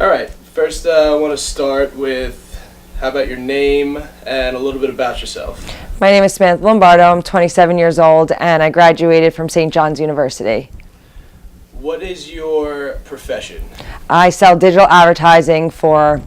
All right, first I want to start with how about your name and a little bit about yourself? My name is Samantha Lombardo. I'm 27 years old and I graduated from St. John's University. What is your profession? I sell digital advertising for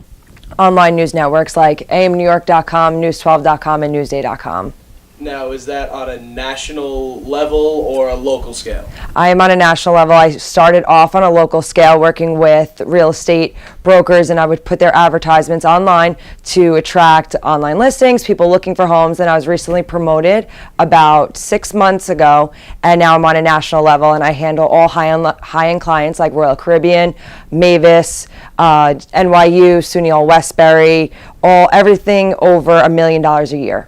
online news networks like amnewyork.com, news12.com, and newsday.com. Now, is that on a national level or a local scale? I am on a national level. I started off on a local scale working with real estate brokers, and I would put their advertisements online to attract online listings, people looking for homes. And I was recently promoted about 6 months ago, and now I'm on a national level, and I handle all high-end clients like Royal Caribbean, Mavis, NYU, SUNY Old Westbury, everything over $1 million a year.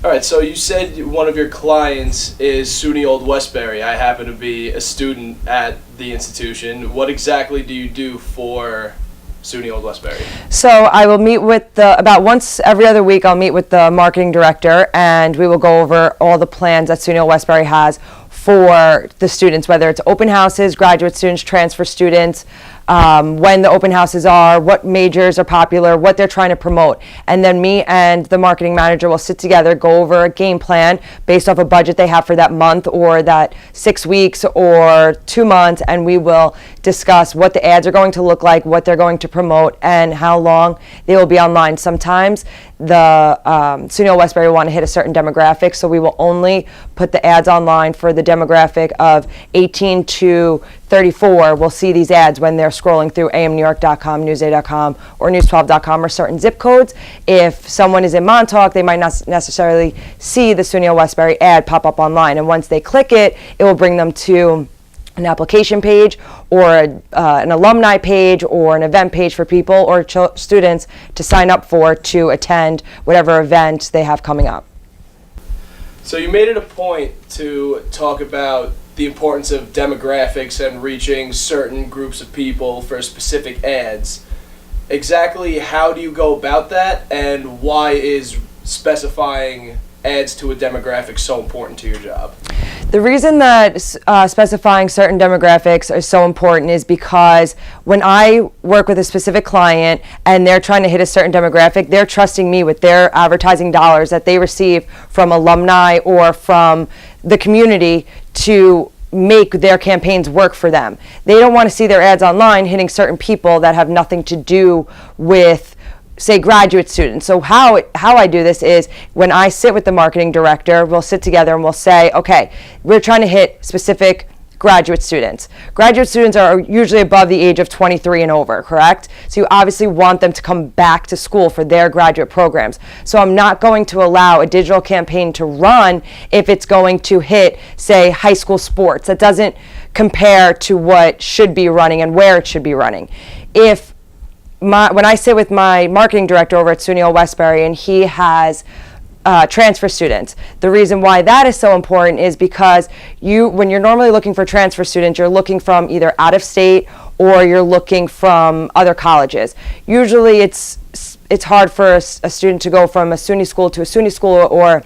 All right, so you said one of your clients is SUNY Old Westbury. I happen to be a student at the institution. What exactly do you do for SUNY Old Westbury? So I will meet with about once every other week, I'll meet with the marketing director, and we will go over all the plans that SUNY Old Westbury has for the students, whether it's open houses, graduate students, transfer students, when the open houses are, what majors are popular, what they're trying to promote. And then me and the marketing manager will sit together, go over a game plan based off a budget they have for that month or that 6 weeks or 2 months, and we will discuss what the ads are going to look like, what they're going to promote, and how long they will be online. Sometimes the SUNY Old Westbury will want to hit a certain demographic, so we will only put the ads online for the demographic of 18 to 34. We'll see these ads when they're scrolling through amnewyork.com, newsday.com, or news12.com, or certain zip codes. If someone is in Montauk, they might not necessarily see the SUNY Old Westbury ad pop up online, and once they click it, it will bring them to an application page or an alumni page or an event page for people or students to sign up for to attend whatever event they have coming up. So you made it a point to talk about the importance of demographics and reaching certain groups of people for specific ads. Exactly how do you go about that, and why is specifying ads to a demographic so important to your job? The reason that specifying certain demographics are so important is because when I work with a specific client and they're trying to hit a certain demographic, they're trusting me with their advertising dollars that they receive from alumni or from the community to make their campaigns work for them. They don't want to see their ads online hitting certain people that have nothing to do with, say, graduate students. So how I do this is when I sit with the marketing director, we'll sit together and we'll say, okay, we're trying to hit specific graduate students. Graduate students are usually above the age of 23 and over, correct? So you obviously want them to come back to school for their graduate programs. So I'm not going to allow a digital campaign to run if it's going to hit, say, high school sports. That doesn't compare to what should be running and where it should be running. When I sit with my marketing director over at SUNY Old Westbury and he has transfer students, the reason why that is so important is because when you're normally looking for transfer students, you're looking from either out of state or you're looking from other colleges. Usually it's hard for a student to go from a SUNY school to a SUNY school or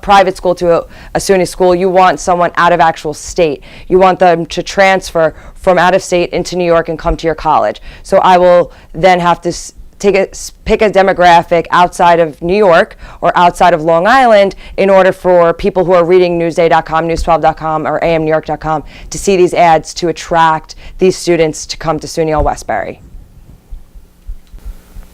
private school to a SUNY school. You want someone out of actual state. You want them to transfer from out of state into New York and come to your college. So I will then have to pick a demographic outside of New York or outside of Long Island in order for people who are reading newsday.com, news12.com, or amnewyork.com to see these ads to attract these students to come to SUNY Old Westbury.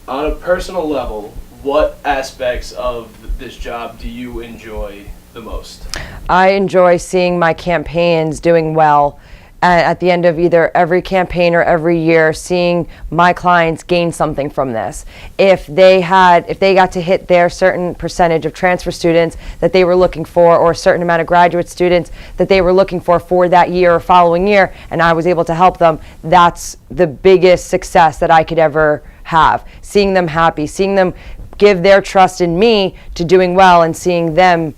On a personal level, what aspects of this job do you enjoy the most? I enjoy seeing my campaigns doing well. At the end of either every campaign or every year, seeing my clients gain something from this. If they got to hit their certain percentage of transfer students that they were looking for, or a certain amount of graduate students that they were looking for that year or following year, and I was able to help them, that's the biggest success that I could ever have. Seeing them happy, seeing them give their trust in me to doing well, and seeing them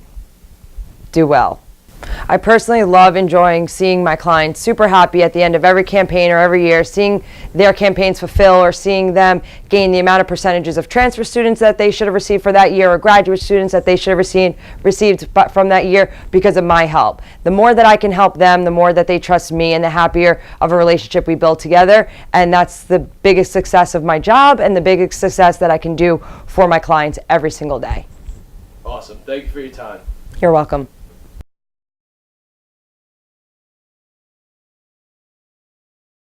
do well. I personally love enjoying seeing my clients super happy at the end of every campaign or every year, seeing their campaigns fulfill or seeing them gain the amount of percentages of transfer students that they should have received for that year or graduate students that they should have received from that year because of my help. The more that I can help them, the more that they trust me, and the happier of a relationship we build together. And that's the biggest success of my job and the biggest success that I can do for my clients every single day. Awesome. Thank you for your time. You're welcome.